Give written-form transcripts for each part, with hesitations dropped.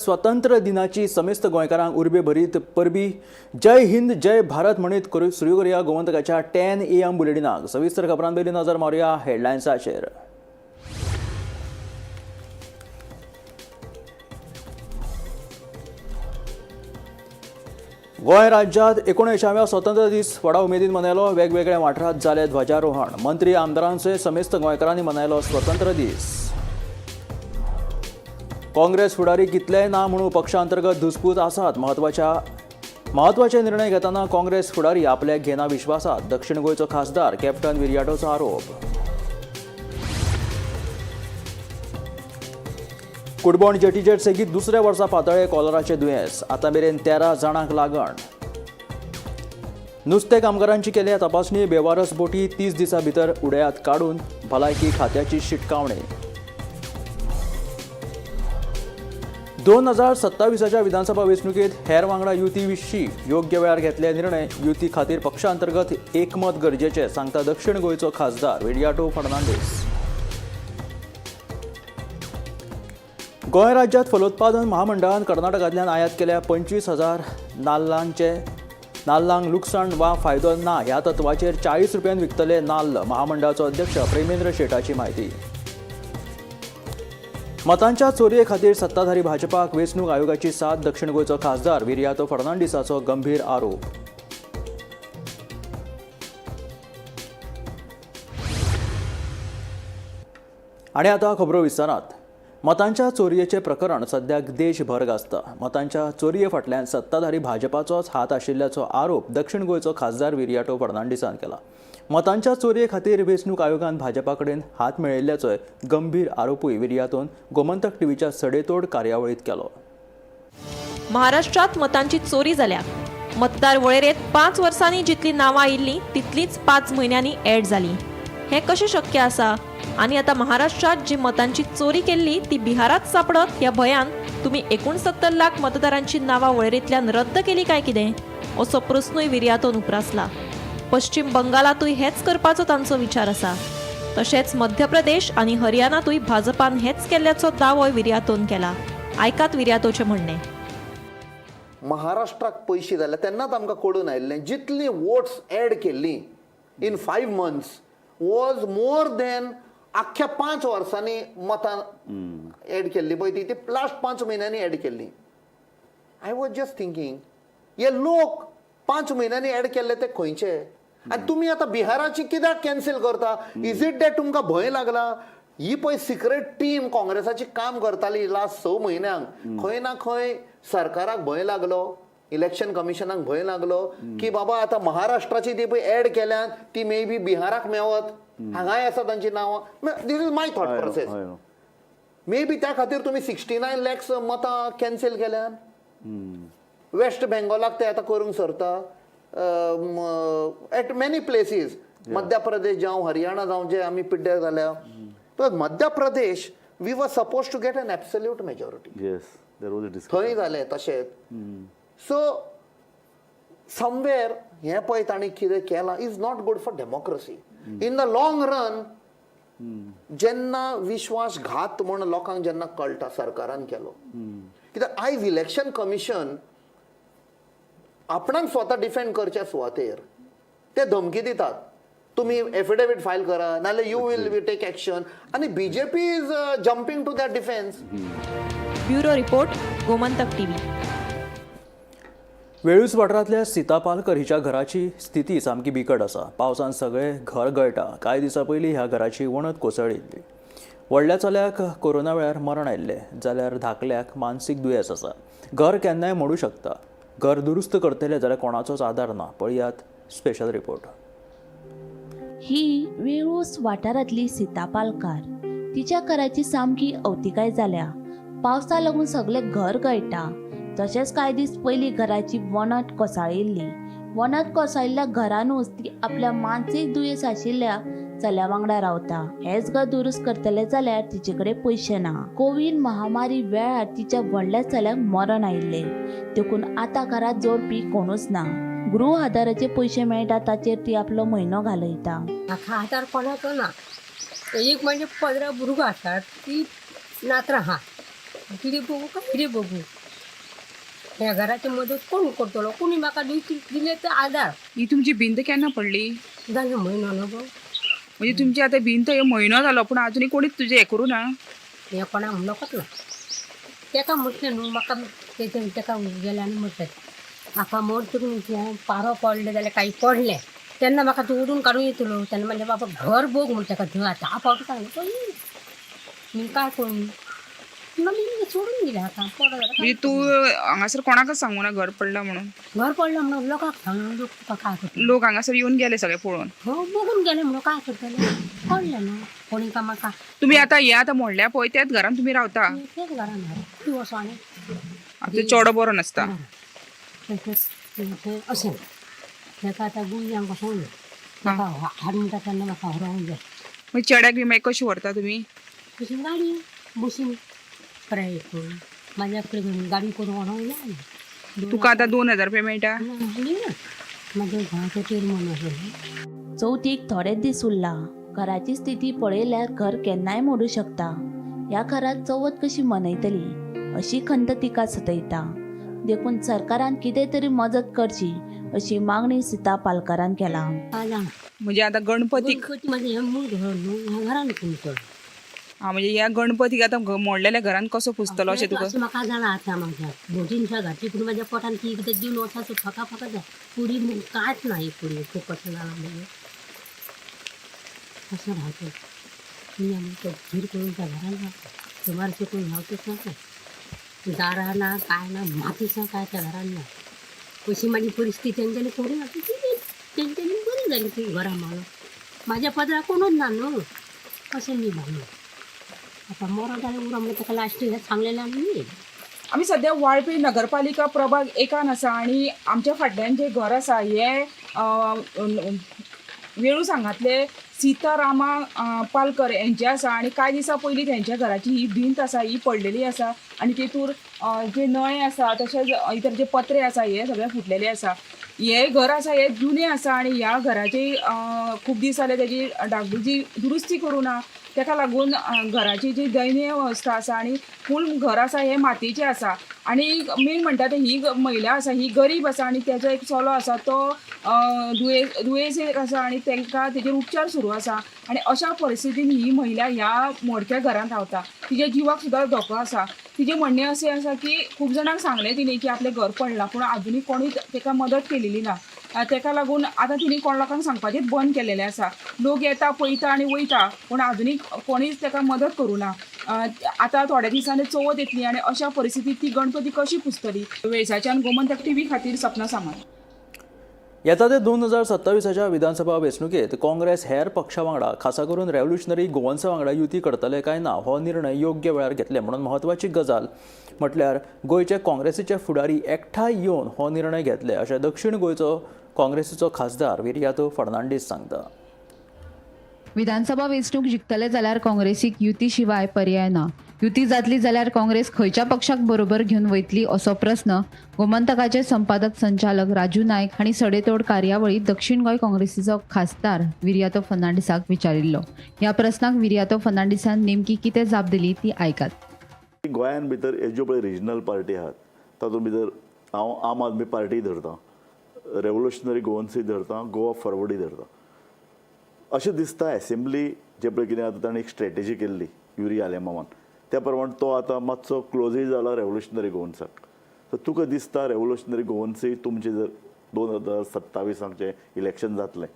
स्वातंत्र्य दिनाची समेस्त गोंयकारांक उर्बे भरीत परबी जय हिंद जय भारत म्हणीत सुरू करूया गोमंतकाच्या 10 AM बुलेटिनाक सविस्तर खबरांपयली नजर मारूया हेडलायन्साचेर। गोंय राज्यांत 19व्या स्वातंत्र्य दीस व्हडा उमेदीन मनयलो। वेगवेगळ्या वाठारांत जाले ध्वजारोहण। मंत्री आमदारांसयत समेस्त गोंयकारांनी मनयलो स्वातंत्र्य दीस। काँग्रेस फुडारी कितलेय ना म्हणून पक्षांतर्गत धुसपूस आसात। महत्वाचे निर्णय घेताना काँग्रेस फुडारी आपल्याक घेना विश्वासात। दक्षिण गोंयचो खासदार कॅप्टन विर्याटोचो आरोप। कुडबोण जेटीचेर सेगीत दुसऱ्या वर्सा पातळ्ळे कॉलराचे दुयेंस। आतां मेरेन 13 जाणांक लागण। नुस्तें कामगारांची केल्या तपासणी। बेवारस बोटी 30 दिसां भितर उड्यांत काडून भलायकी खात्याची शिटकावणी। 2027च्या विधानसभा वेंचणुकेत हेर वांगडा युती विशीं योग्य वेळार घेतले निर्णय। युती खातीर पक्षांतर्गत एकमत गरजेचें सांगता दक्षिण गोंयचो खासदार विर्याटो फर्नांडीस। गोंय राज्यांत फलोत्पादन महामंडळान कर्नाटकांतल्यान आयात केल्या 25,000 नाल्लांक लुकसाण वा फायदो ना ह्या तत्वाचेर 40 रुपयान विकतले नाल्ल। महामंडळाचो अध्यक्ष प्रेमेंद्र शेटाची माहिती। मतांच्या चोरये खातीर सत्ताधारी भाजपाक वेंचणूक आयोगाची साथ। दक्षिण गोंयचो खासदार विर्याटो फर्नांडीसाचो गंभीर आरोप। आनी आतां खबरो विस्तारांत। मतांच्या चोरयेचें प्रकरण सद्याक देशभर गाजता। मतांच्या चोरये फाटल्यान सत्ताधारी भाजपाचोच हात आशिल्ल्याचो आरोप दक्षिण गोंयचो खासदार विर्याटो फर्नांडीसान केला। मतांच्या चोरये खातीर वेंचणूक आयोगान भाजपा कडेन हात मेळयिल्ल्याचोय गंभीर आरोपूय विर्याटोन गोमंतक टीव्हीच्या सडेतोड कार्यावळीत केलो। महाराष्ट्रात मतांची चोरी जाल्या। मतदार वळेरेंत 5 वर्सांनी जितली नांवां आयिल्लीं तितलीच 5 म्हयन्यांनी ऍड जाली। हें कशें शक्य आसा? आनी आतां महाराष्ट्रात जी मतांची चोरी केल्ली ती बिहारात सापडत ह्या भयान तुमी 69 लाख मतदारांची नांवां वळेरेंतल्यान रद्द केली काय कितें? असो प्रस्नूय विर्याटोन उप्रासला। पश्चिम बंगालातूय हेच करपाचो तांचो विचार आसा। तशेंच मध्य प्रदेश आनी हरियाणातूय भाजपान हेच केल्ल्याचो दावोय विर्याटोन केला। आयकात विर्याटोचें म्हणणें। महाराष्ट्राक पयशे जाले तेन्नाच आमकां कळून आयिल्लें जितली वोट्स ऍड केल्ली in 5 months was more than आख्या 5 वर्सांनी मतां ऍड केल्ली पळय ती लास्ट 5 म्हयन्यांनी ऍड केल्ली। आय वॉज जस्ट थिंकिंग हे लोक 5 म्हयन्यांनी ऍड केल्ले ते खंयचे? आनी तुमी आतां बिहाराची कित्याक कॅन्सील करता? इज इट दॅट तुमकां भंय लागला? ही पळय सिक्रेट टीम काँग्रेसाची काम करताली लास्ट 6 म्हयन्यांक खंय ना खंय सरकाराक भंय लागलो, इलेक्शन कमिशनाक भंय लागलो की बाबा आता महाराष्ट्राची ती पळय ऍड केल्यात ती मे बी बिहाराक मेवत। हांगाय आसा तांची नांवां। This is my thought process. Maybe त्या खातीर तुमी 69 lakhs मतां कॅन्सील केल्यात। वेस्ट बेंगॉलाक ते आतां करूंक सरता eight many places. Madhya Pradesh जावं हरियाणा जावं जे आमी पिड्ड्यार जाल्या तर Madhya Pradesh we were supposed to get an absolute majority. थंय जालें तशेंच। सो समवेर हें पळय तांणी कितें केलां is not good for democracy in the long run. जेन्ना विश्वासघात म्हूण लोकांक जेन्ना कळटा सरकारान केलो कित्याक आयज इलेक्शन कमिशन आपणाक स्वता डिफेंड करच्या सुवातेर ते धमकी दितात तुम्ही एफिडेविट फायल करा नाल्यार यू वील टेक एक्शन आनी BJP is jumping to that defence. Bureau report Gomantak TV. वेळूच वाठारांतल्या सीतापालकर हिच्या घराची स्थिती सामकी बिकट आसा। पावसान सगळे घर गळटा। कांय दिसां पयलीं ह्या घराची वणत कोसळिल्ली। व्हडल्या चल्याक कोरोना वेळार मरण आयिल्लें जाल्यार धाकल्याक मानसीक दुयेंस आसा। घर केन्नाय मोडूं शकता। घर दुरुस्त करतले जाल्यार कोणाचोच आदार ना। पळयात स्पेशल रिपोर्ट। ही वेळूस वाठारांतली सीतापालकार। तिच्या घराची सामकी अवतिकाय जाल्या। पावसा लागून सगळे घर गळटा। तशेंच कांय दीस पयलीं घराची वणट कोसळिल्ली। वणट कोसळिल्ल्या घरानूच ती आपल्या मानसीक दुयेंस आशिल्ल्या चल्या वांगडा रावता। हेच घर दुरुस्त करतले जाल्यार तिचे कडेन पयशे ना। कोविड महामारी वेळार तिच्या व्हडल्या चल्याक मरण आयिल्लें देखून आतां घरात जोडपी कोणूच ना। गृह आदाराचे पयशे मेळटा ताचेर ती आपलो म्हयनो घालयता। म्हाका आदार कोणाचो ना। एक म्हणजे 15 भुरगीं आसात ती नात्र आहा कितें बघू काय कितें बघू ह्या घराची मदत कोण करतलो कोणी म्हाका दिले तर आधार ही तुमची भिंत केन्ना पडली जालें म्हयनो न्हू गो म्हणजे तुमची आता भिंत हे म्हयनो जालो पूण अजूनही कोणीच तुझे हे करू ना हें कोणाक म्हणकच ना तेका म्हटलें न्हू म्हाका तेका गेले आनी म्हटलें म्हाका मरतकून पारो पडले जाल्यार काही पडलें तेन्ना म्हाका तूं उडून काडून येतलो तेन्ना म्हणजे बाबा घर बघ म्हण तेका धा फावट सांगलें मी काय करूं मी सोडून दिलें आतां म्हणजे तू हांगासर कोणाकच सांगू ना घर पडला म्हणून घर पडलं म्हणून लोकांक सांगून लोक तुका काय करतले लोक हांगासर येऊन गेले सगळे पळोवन हो बघून गेले म्हणून काय करतले पडलें न्हू कोणी का म्हाका तुम्ही आता हे आता मोडल्या पळय त्याच घरान तुम्ही रावता तेच घरान ती वसो आनी आता चोडो बरो नासता अशें तेका आतां गुंजांक कसो म्हाका हाड म्हणटा तेन्ना म्हाका व्हरोंक जाय मागीर चेड्याक बी मागीर कशी व्हरता तुमी तशी गाडी बसीन प्रायवेट करून म्हाज्या कडेन गाडी करून व्हरोंक जाय तुका आता 2000 रुपया मेळटा म्हाज्या घराचो चेरमन आसलो चवथीक थोडेच दीस उरला घराची स्थिती पळयल्यार घर केन्नाय मोडू शकता ह्या घरात चवथ कशी मनयतली अशी खंत तिका सतयता देखून सरकारान कितें तरी मदत करची अशी मागणी सीता पालकरान केला काय जाणा म्हणजे आता गणपतीक म्हाजें हें मूळ घर न्हू ह्या घरान पुंजतलो हा म्हणजे ह्या गणपतीक आता मोडलेल्या घरान कसो पुजतलो अशें तुका अशें म्हाका जाणा आतां म्हाज्या भोटींच्या घाटी पूण म्हाज्या पोटान कितें दिवन वचाचो फका फका जाय पुरी कांयच ना ही पुरी फुकट जालां म्हणजे कसो रावतो मी आमी तो धीर करून त्या घरान रावता सुमारशें करून रावतच नाका दारां ना काय ना मातीसां काय त्या घरान ना अशी म्हाजी परिस्थिती तेंच्यांनी करूं तेंच्यांनी बरी जाली ती घरा मालो म्हाज्या पदरा कोणूच ना न्हू कशें मी बांदूं आतां मरो जाल्यार उरो म्हणून ताका लास्ट हें सांगलेलें आमी आमी सध्या वाळपी नगरपालिका प्रभाग एकान आसा आणि आमच्या फाटल्यान जे घर आसा हे वेळूस हांगातले सीतारामा पालकर यांचे आसा आणि कांय दिसा पयलीं त्यांच्या घराची ही भिंत आसा ही पडलेली आसा आणि तेतूर जे नळे आसा तशेंच इतर जे पत्रे आसा हे सगळे फुटलेले आसा हे घर आसा हे जुने आसा आणि ह्या घराची खूब दीस जाले त्याची डागडुजी दुरुस्ती करूं ना तेका लागून घराची जी दयनीय अवस्था आसा आणि फूल घर आसा हे मातयेचें आसा आणि मेन म्हणटा ते ही महिला आसा ही गरीब आसा आणि तेजो एक चलो आसा तो दुयेंसीक आसा आणि तांकां तेजेर उपचार सुरू आसा आणि अशा परिस्थितीन ही महिला ह्या मोडक्या घरांत रावता तिच्या जिवाक सुद्दां धोको आसा तिजें म्हणणें अशें आसा की खूब जाणांक सांगलें तिणें की आपलें घर पडलां पूण आजुनूय कोणूच ताका मदत केलेली ना तेका लागून आतां तिणी कोण लोकांक सांगपाचेंच बंद केलेलें आसा लोक येता पळयता आनी वयता पूण आजुनूय कोणीच ताका मदत करूं ना आतां थोड्या दिसांनी चवथ येतली आनी अशा परिस्थितीत ती गणपती कशी पुजतली वेळसाच्यान गोमंतक टीव्ही खातीर सपना सामंत येता ते 2027च्या विधानसभा वेंचणुकेत काँग्रेस हेर पक्षा वांगडा खासा करून रेव्होल्युशनरी गोवन्सा वांगडा युती करतले काय ना हो निर्णय योग्य वेळार घेतले म्हणून महत्वाची गजाल म्हटल्यार गोंयचे काँग्रेसीचे फुडारी एकठांय येवन हो निर्णय घेतले अशें दक्षिण गोंयचो काँग्रेसीचो खासदार विर्यातो फर्नांडीस सांगता विधानसभा वेंचणूक जिखतले जाल्यार काँग्रेसीक युती शिवाय पर्याय ना युती जातली जाल्यार काँग्रेस खंयच्या पक्षाक बरोबर घेवन वयतली असो प्रस्न गोमंतकाचे संपादक संचालक राजू नायक हांणी सडेतोड कार्यावळीत दक्षिण गोंय काँग्रेसीचो खासदार विर्यातो फर्नांडीसाक विचारिल्लो ह्या प्रस्नाक विर्यातो फर्नांडीसान नेमकी कितें जाप दिली ती आयकात गोंयान भितर हे ज्यो पळय रिजनल पार्टी आहात तातूंत भितर हांव आम आदमी पार्टी धरतां रेव्होल्युशनरी गोवन्सूय धरतां गोवा फॉरवर्डूय धरतां अशें दिसता एसेंब्ली जे पळय कितें आतां ताणें एक स्ट्रेटेजी केल्ली युरी आलेमामान त्या प्रमाण तो आतां मातसो क्लोजूय जाला रेव्होल्युशनरी गोवन्साक तर तुका दिसता रेव्होल्युशनरी गोवन्सूय तुमचे जर 2027 इलेक्शन जातलें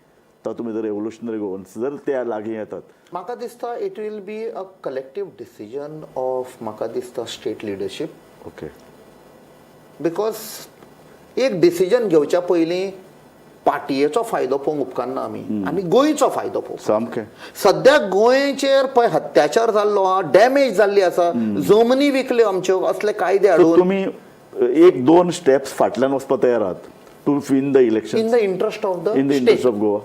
तातूंत भितर रेव्होल्युशनरी गोवन्स जर ते लागीं येतात म्हाका दिसता it will be a collective decision of म्हाका दिसता स्टेट लिडरशीप ओके बिकॉज एक डिसिजन घेवच्या पयलीं पार्टयेचो फायदो पळोवंक उपकारना आमी गोंयचो फायदो पळोवंक सामकें सध्या गोंयचेर पळय अत्याचार जाल्लो आहा डॅमेज जाल्ली आसा जमनी विकल्यो आमच्यो असले कायदे हाडून तुमी एक दोन स्टेप्स फाटल्यान वचपाक तयार आहात to win the election in the interest of the in the interest of Goa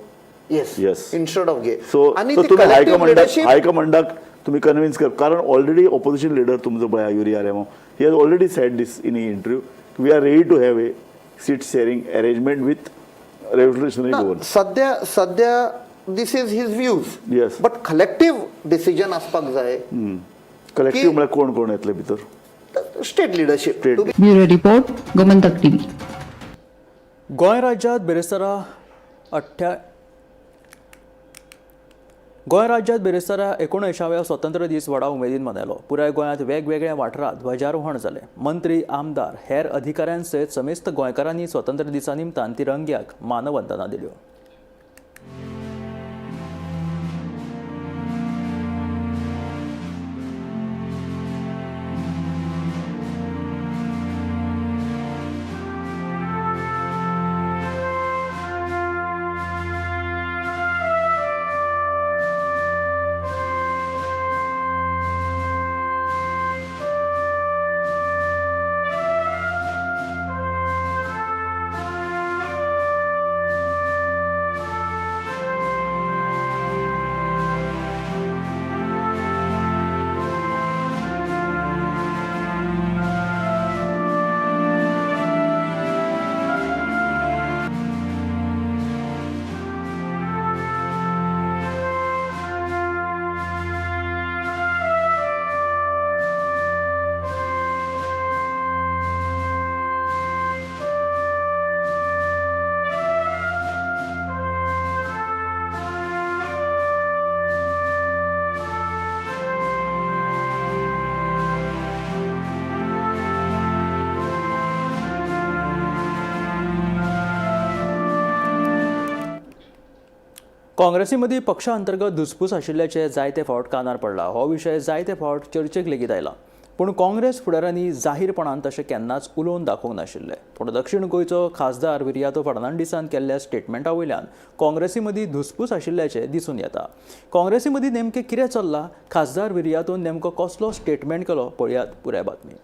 yes Yes. Instead of गे सो आणि तुम्ही हायकमांडाक तुम्ही कन्विन्स कर कारण ऑलरेडी ऑपोजिशन लिडर तुमचो पळय Yuri Alemao he has already said this in interview we are ready to have a seat sharing arrangement with Revolutionary Goans सध्या this is his views Yes. But collective decision आसपाक जाय कलेक्टीव म्हळ्यार कोण कोण येतले भितर state leadership to be bureau report Gomantak TV. Goem राज्यात बेरेस्तारा 19व्या स्वतंत्र दीस व्हडा उमेदीन मनयलो. पुराय गोंयांत वेगवेगळ्या वाठारांत ध्वजारोहण जालें. मंत्री, आमदार, हेर अधिकाऱ्यांसयत समेस्त गोंयकारांनी स्वतंत्र दिसा निमतान तिरंग्याक मानवंदना दिल्यो. काँग्रेसी मदीं पक्षा अंतर्गत धुसपूस आशिल्ल्याचे जायते फावट कानार पडला. हो विशय जायते फावट चर्चेक लेगीत आयला. पूण काँग्रेस फुडाऱ्यांनी जाहीरपणान तशें केन्नाच उलोवन दाखोवंक नाशिल्ले. पूण दक्षिण गोंयचो खासदार विरियातो फर्नांडिसान केल्ल्या स्टेटमेंटा वयल्यान काँग्रेसी मदीं धुसपूस आशिल्ल्याचें दिसून येता. काँग्रेसी मदीं नेमकें कितें चल्लां, खासदार विरियातोन नेमको कसलो स्टेटमेंट केलो, पळयात पुराय बातमी.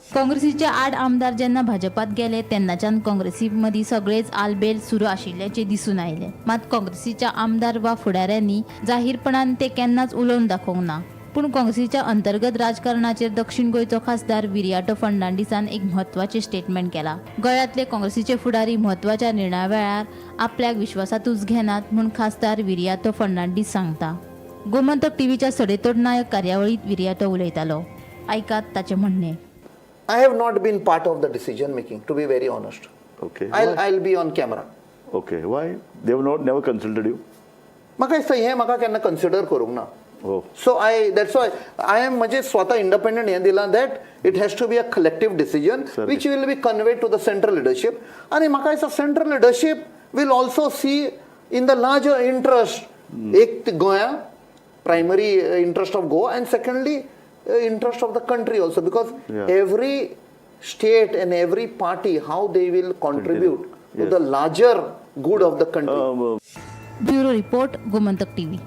काँग्रेसीचे 8 आमदार जेन्ना भाजपात गेले तेन्नाच्यान काँग्रेसी मदीं सगळेच आलबेल सुरू आशिल्ल्याचे दिसून आयले. मात काँग्रेसीच्या आमदार वा फुडाऱ्यांनी जाहीरपणान ते केन्नाच उलोवन दाखोवंक ना. पूण काँग्रेसीच्या अंतर्गत राजकारणाचेर दक्षिण गोंयचो खासदार विरियाटो फर्नांडिसान एक म्हत्वाचें स्टेटमेंट केला. गोंयांतले काँग्रेसीचे फुडारी म्हत्वाच्या निर्णया वेळार आपल्याक विश्वासातूच घेनात म्हूण खासदार विरियाटो फर्नांडीस सांगता. गोमंतक टीव्हीच्या सडेतोड नायक कार्यावळीत विरियाटो उलयतालो. ऐकात ताचें म्हणणें. I have not been part of the decision making, to be very honest. Okay. I'll be on camera. Okay. Why? They have never consulted you? म्हाका दिसता हें म्हाका केन्ना कन्सिडर करूंक ना. Oh. So that's why I am म्हणजे स्वता independent हें दिलां that it has to be a collective decision which will be conveyed to the central leadership. आणि म्हाका दिसता central leadership will also see in the larger interest एक गोंया primary interest of Goa and secondly interest of the country also because every state and every party how they will contribute to the larger good of the country. Bureau report Gomantak TV.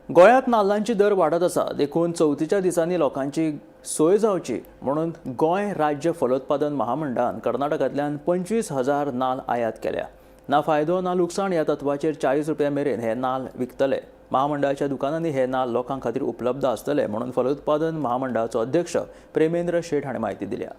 गोंयांत नाल्लांची दर वाडत आसा. देखून चवथीच्या दिसांनी लोकांची सोय जावची म्हणून गोंय राज्य फलोत्पादन महामंडळान कर्नाटकांतल्यान 25,000 नाल्ल आयात केल्या. ना फायदो ना लुकसाण ह्या तत्वाचेर 40 रुपया मेरेन हे नाल्ल विकतले. महामंडळाच्या दुकानांनी हे नाल्ल लोकां खातीर उपलब्ध आसतले म्हणून फलोत्पादन महामंडळाचो अध्यक्ष प्रेमेंद्र शेठ हाणें म्हायती दिल्या.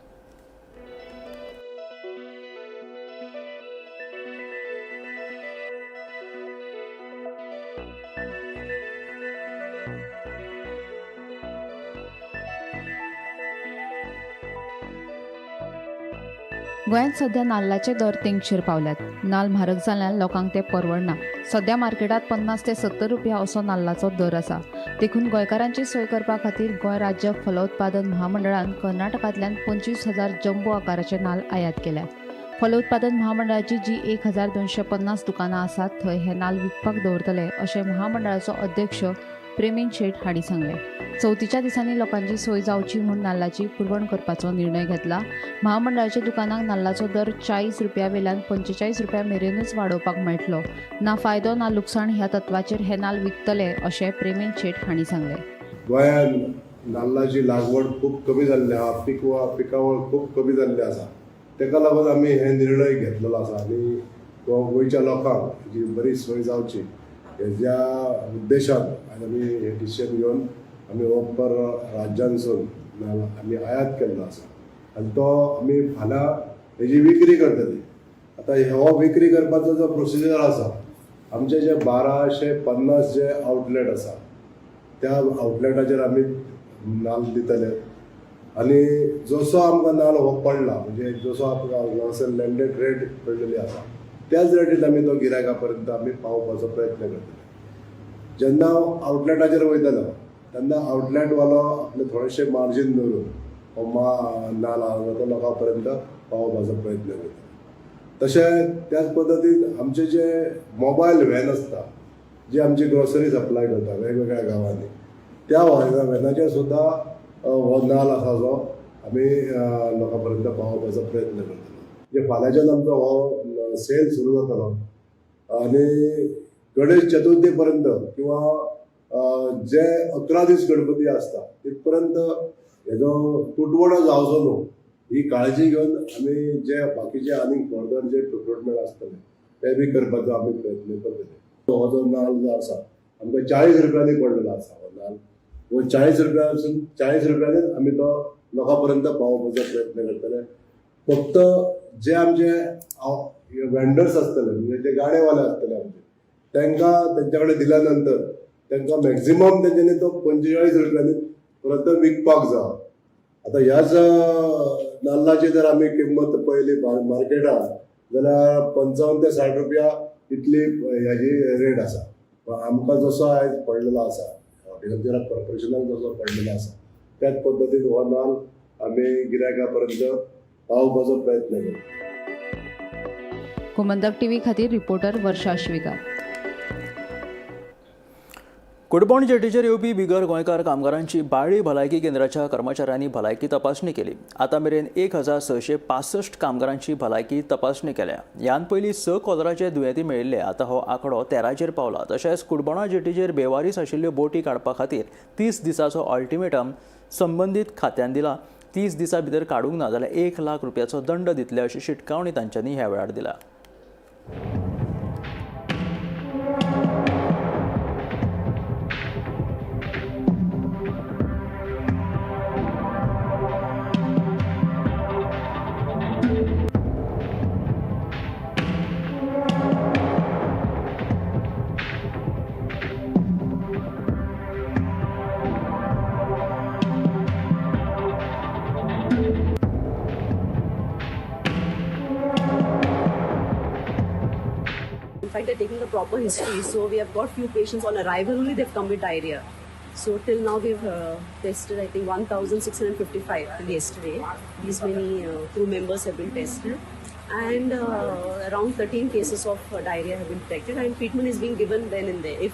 गोंयांत सध्या नाल्लाचे दर तेंगशेर पावल्यात. नाल्ल म्हारग जाल्ल्यान लोकांक ते परवडना. सध्या मार्केटात 50 ते 70 रुपया असो नाल्लाचो दर आसा. देखून गोंयकारांची सोय करपा खातीर गोंय राज्य फलोत्पादन महामंडळान कर्नाटकांतल्यान 25,000 जंबो आकाराचे नाल्ल आयात केल्या. फलोत्पादन महामंडळाची जी 1,250 दुकानां आसात थंय हे नाल्ल विकपाक दवरतले अशें महामंडळाचो अध्यक्ष प्रेमेंद्र शेठ हांणी सांगलें. चवथीच्या दिसांनी लोकांची सोय जावची म्हूण नाल्लाची पुरवण करपाचो निर्णय घेतला. महामंडळाच्या दुकानांक नाल्लाचो दर 40 रुपया वेल्यान 45 रुपया मेरेनूच वाडोवपाक मेळटलो. ना फायदो ना लुकसाण ह्या तत्वाचेर हे नाल्ल विकतले अशें प्रेमेंद्र शेठ हांणी सांगलें. गोंयांत नाल्लाची लागवड खूब कमी जाल्ली आसा. पिकावळ खूब कमी जाल्ली आसा. ताका लागून आमी हे निर्णय घेतलेलो आसा आनी गोंयच्या लोकांक जी बरी सोय जावची हेज्या उद्देशान आज आमी हे डिसिजन घेवन आमी ओपर राज्यांसून नाल्ल आमी आयात केल्लो आसा आनी तो आमी फाल्यां हेजी विक्री करतली. आतां हो विक्री करपाचो जो प्रोसिजर आसा आमचे जे 1250 जे आउटलेट आसा त्या आउटलेटाचेर आमी नाल्ल दितले आनी जसो आमकां नाल्ल हो पडला म्हणजे जसो आमकां लँडेड रेट पडलेली आसा त्याच रेटीन आमी तो गिरायका पर्यंत आमी पावोवपाचो प्रयत्न करतले. जेन्ना आवटलेटाचेर वयतलो तेन्ना आवटलेटवालो आपले थोडेशे मार्जीन दवरून हो नाल्ल आसा तो लोकां पर्यंत पावोवपाचो प्रयत्न करता. तशें त्याच पद्दतीन आमचे जे मोबायल व्हॅन आसता जे आमची ग्रोसरी सप्लाय करता वेगवेगळ्या गांवांनी त्या व्हॅनाचेर सुद्दां हो नाल्ल आसा जो आमी लोकां पर्यंत पावोवपाचो प्रयत्न करतलो. जे फाल्यांच्यान आमचो हो सेल सुरू जातलो आनी गणेश चतुर्थी पर्यंत किंवा जे 11 दीस गणपती आसता तिथपर्यंत हेजो तुटवडो जावचो न्हू ही काळजी घेवन आमी जे बाकीचे आनी फर्दर जे रिक्रुटमेंट आसतले ते बी करपाचो आमी प्रयत्न करतले. हो जो नाल्ल जो आसा आमकां 40 रुपयांनी पडलेलो आसा हो नाल्ल. वो 40 रुपयांनीच आमी तो लोकां पर्यंत पावोवपाचो प्रयत्न करतले. फक्त जे आमचे वेंडर्स आसतले म्हणजे जे गाडेवाले आसतले आमचे तांकां तेंच्या कडेन दिल्या नंतर तांकां मॅक्झिमम तेंच्यांनी तो 45 रुपयांनी परत विकपाक जाय. आतां ह्याच नाल्लाची जर आमी किंमत पळयली मार्केटार जाल्यार 55 ते 60 रुपया इतली ह्याची रेट आसा. आमकां जसो आयज पडलेलो आसा हॉर्टिकल्चर कॉर्पोरेशनाक जसो पडलेलो आसा त्याच पद्दतीन हो नाल्ल आमी गिरायका पर्यंत पावोवपाचो प्रयत्न करता. गोमंतक टीव्ही खातीर रिपोर्टर वर्षा श्विकार. कुडबोण जेटीचेर येवपी बिगर गोंयकार कामगारांची बाळ्ळी भलायकी केंद्राच्या कर्मचाऱ्यांनी भलायकी तपासणी केली. आतां मेरेन 1665 कामगारांची भलायकी तपासणी केल्या. ह्यान पयलीं 6 कॉलराचे दुयेंती मेळिल्ले. आतां हो आंकडो 13चेर पावला. तशेंच कुडबोणा जेटीचेर बेवारीस आशिल्ल्यो बोटी काडपा खातीर 30 दिसाचो अल्टिमेटम संबंदीत खात्यान दिला. 30 दिसां भितर काडूंक ना जाल्यार 1 लाख रुपयाचो दंड दितले अशी शिटकावणी तांच्यांनी ह्या वेळार दिला. In fact, they're taking the proper history. So we have got few patients on arrival only they've come with diarrhea. So till now we've tested I think 1,655 till yesterday. These many crew members have been tested, and around 13 cases of diarrhea have been detected, and treatment is being given then and there. If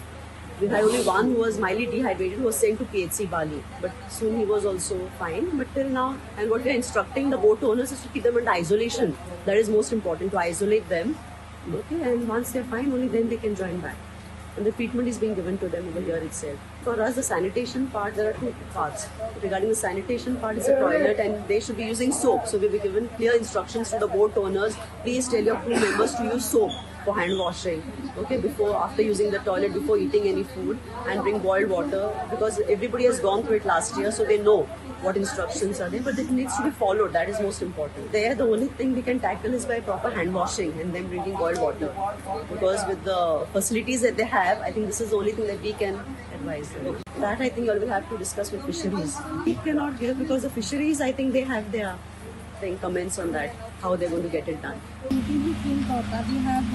we had only one who was mildly dehydrated, who was sent to PHC Bali, but soon he was also fine. But till now, and what we are instructing the boat owners is to keep them under isolation. That is most important, to isolate them. Okay, and once they're fine, only then they can join back. And the treatment is being given to them over here itself. For us, the sanitation part, there are 2 parts. Regarding the sanitation part, it's a toilet and they should be using soap. So we'll be given clear instructions to the boat owners. Please tell your crew members to use soap for hand washing. Okay, after using the toilet, before eating any food, and bring boiled water, because everybody has gone through it last year, so they know what instructions are there, but it needs to be followed. That is most important. There, the only thing we can tackle is by proper hand washing and then drinking boiled water. Because with the facilities that they have, I think this is the only thing that we can advise them. That I think you all will have to discuss with fisheries. We cannot give because the fisheries, I think they have their comments on that, how they're going to get it done. We have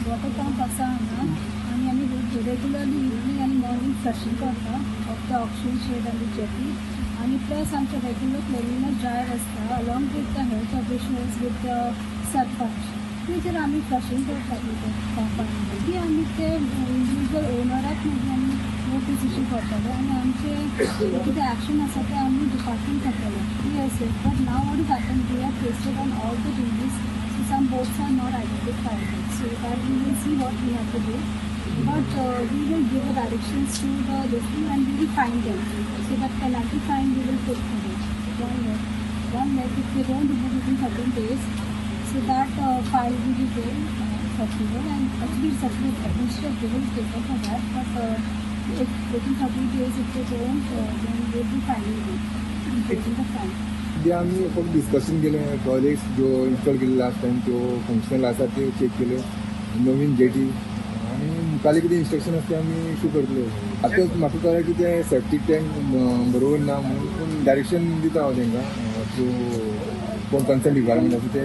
water pump आसा हांगा आनी आमी regularly evening आनी morning flushing करता of the oxygen shade आनी jetty. आणि plus आमचे regular cleaning drive आसता along with the health officials with the sarpanch थंयसर आमी फ्लशिंग करतात पंपांनी ती आमी ते इंडिविज्युअल ओनराक मागीर आमी नोटीस इश्यू करतले आनी आमचे कितें एक्शन आसा ते आमी डिपार्टमेंट करतले. Yes but now what is happen we are tested on all the disease so some boats are not identified so that we will see what we have to do. But we will give the directions to the listener and we will find them. So that penalty fine we will put for it. 1 lakh. 1 lakh if they don't remove within 13 days. So that fine will be there circular and actually circular administrative they will take up for that. But if within 30 days if they don't then they will be fining them and taking the fine. सध्या आम्ही फक्त discussion केले toilets जो install केले last time तो functional आसा ते check केले नवीन जेटी आणि आमकां कितें इन्स्ट्रक्शन आसता आमी इशू करतले. आतां म्हाका कळ्ळें की ते सेप्टीक टँक बरोबर ना म्हणून पूण डायरेक्शन दिता हांव तांकां. सो कोण कन्सर्न डिपार्टमेंट आसा ते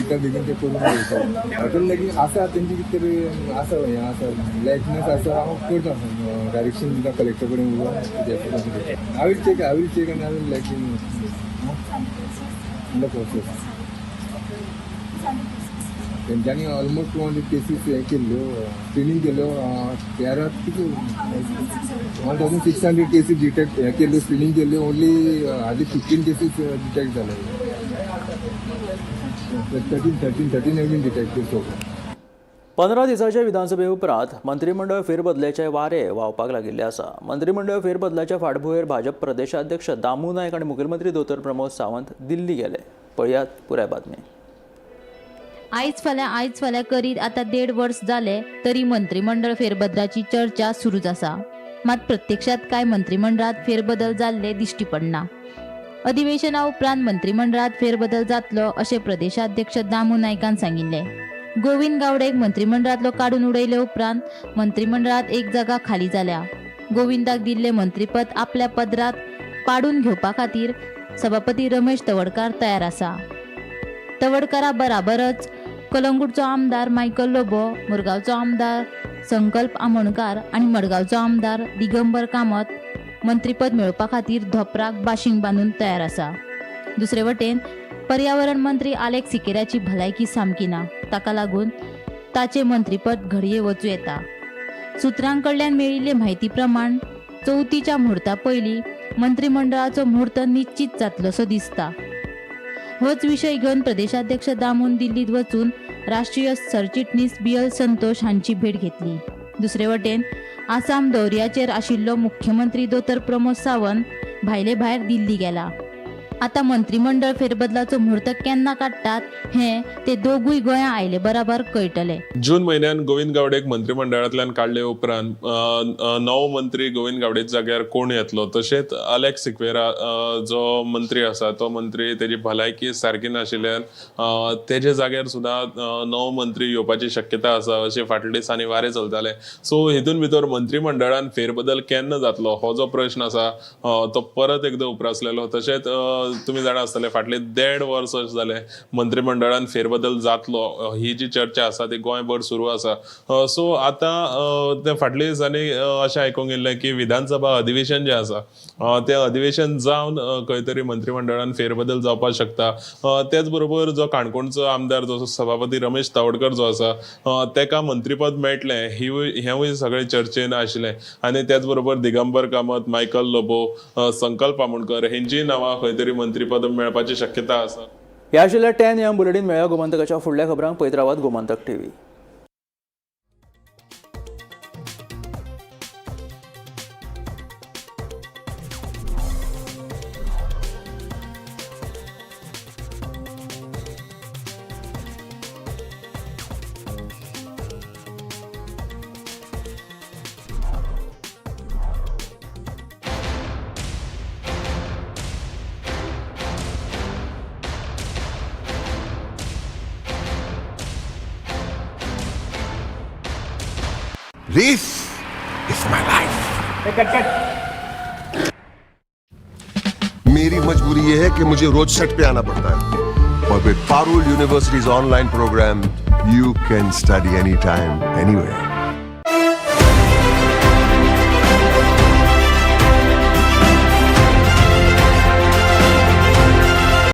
बेगीन बेगीन ते करून उडयता. हॉटेल लेगीत आसा तेंची कितें तरी आसा हें आसा लॅकनेस आसा हांव करता डायरेक्शन दिता कलेक्टर कडेन उलोवन. आय वील चेक आनी I will like in the process. तेंच्यांनी ऑलमोस्ट 200 केसीस हे केल्ल्यो स्क्रिनींग केल्ल्यो. 1600 केसीस डिटेक्ट हे केल्ल्यो स्क्रिनींग केल्ल्यो. ओन्ली हार्डली 15 केसीस डिटेक्ट जाले. 13 have been detected so far. 15 दिसाच्या विधानसभे उपरांत मंत्रिमंडळ फेरबदलाचे वारे व्हांवपाक लागिल्ले आसा. मंत्रिमंडळ फेरबदलाच्या फाटभुंयेर भाजप प्रदेशाध्यक्ष दामू नायक आनी मुखेलमंत्री दोतोर प्रमोद सावंत दिल्ली गेले. पळयात पुराय बातमी. आयज फाल्यां करीत आतां 1.5 वर्स जाले तरी मंत्रिमंडळ फेरबदलाची चर्चा सुरूच आसा. मात प्रत्यक्षात कांय मंत्रिमंडळात फेरबदल जाल्ले दिश्टी पडना. अधिवेशना उपरांत मंत्रिमंडळात फेरबदल जातलो अशें प्रदेशाध्यक्ष दामू नायकान सांगिल्ले. गोविंद गावडेक मंत्रिमंडळांतलो काडून उडयले उपरांत मंत्रिमंडळात एक जागा खाली जाल्या. गोविंदाक दिल्ले मंत्रीपद आपल्या पदरात पाडून घेवपा खातीर सभापती रमेश तवडकार तयार आसा. तवडकारा बराबरच कलंगूटचो आमदार मायकल लोबो, मुरगांवचो आमदार संकल्प आमोणकार आनी मडगांवचो आमदार दिगंबर कामत मंत्रीपद मेळोवपा खातीर धोपराक बाशिंग बांदून तयार आसा. दुसरे वटेन पर्यावरण मंत्री आलेख सिकेराची भलायकी सामकी ना. ताका लागून ताचे मंत्रीपद घडये वचूं येता. सुत्रां कडल्यान मेळिल्ले म्हायती प्रमाण चवथीच्या मुहूर्ता पयलीं मंत्रिमंडळाचो मुहूर्त निश्चित जातलोसो दिसता. होच विशय घेवन प्रदेशाध्यक्ष दामून दिल्लीत वचून राष्ट्रीय सरचिटणीस BL संतोष हांची भेट घेतली. दुसरे वटेन आसाम दौऱ्याचेर आशिल्लो मुख्यमंत्री दोतोर प्रमोद सावंत भायले भायर दिल्ली गेला. आता मंत्रिमंडळ फेरबदलाचो मुहूर्त केन्ना काडटात हें ते दोगूय गोंया आयले बराबर कळटले. जून म्हयन्यान गोविंद गावडेक मंत्रिमंडळांतल्यान काडले उपरांत नवो मंत्री गोविंद गावडे जाग्यार कोण येतलो. तशेंच आलेख सिक्वेरा जो मंत्री आसा तो मंत्री तेजी भलायकी सारकी नाशिल्ल्यान तेजे जाग्यार सुद्दां नवो मंत्री येवपाची शक्यता आसा अशें फाटल्या दिसांनी वारे चलताले. सो हितून भितर मंत्रिमंडळान फेरबदल केन्ना जातलो हो जो प्रश्न आसा तो परत एकदा उप्रासलेलो. तशेंच तुम्ही जाणा आसतले फाटले 1.5 वर्स जाले मंत्रिमंडळान फेरबदल जातलो ही जी चर्चा आसा ती गोंयभर सुरू आसा. सो आतां ते फाटल्या दिसांनी अशें आयकूंक येयल्लें की विधानसभा अधिवेशन जें आसा तें अधिवेशन जावन खंय तरी मंत्रिमंडळान फेरबदल जावपाक शकता. तेच बरोबर जो काणकोणचो आमदार जो सभापती रमेश तावडकर जो आसा तेका मंत्रीपद मेळटलें हेंवूय सगळें चर्चेन आशिल्लें. आनी त्याच बरोबर दिगंबर कामत, मायकल लोबो, संकल्प आमोणकर हेंचीय नांवां खंय तरी मंत्रीपद मेळपाची शक्यता आसा. हे आशिल्ले 10 AM बुलेटिन. मेळ्या गोमंतकाच्या फुडल्या खबरांक पळयत रावात Gomantak TV. This is my life. मेरी मजबूरी ये है कि मुझे रोज सेट पे आना पड़ता है और with Parul universities online programme you can study any time anywhere.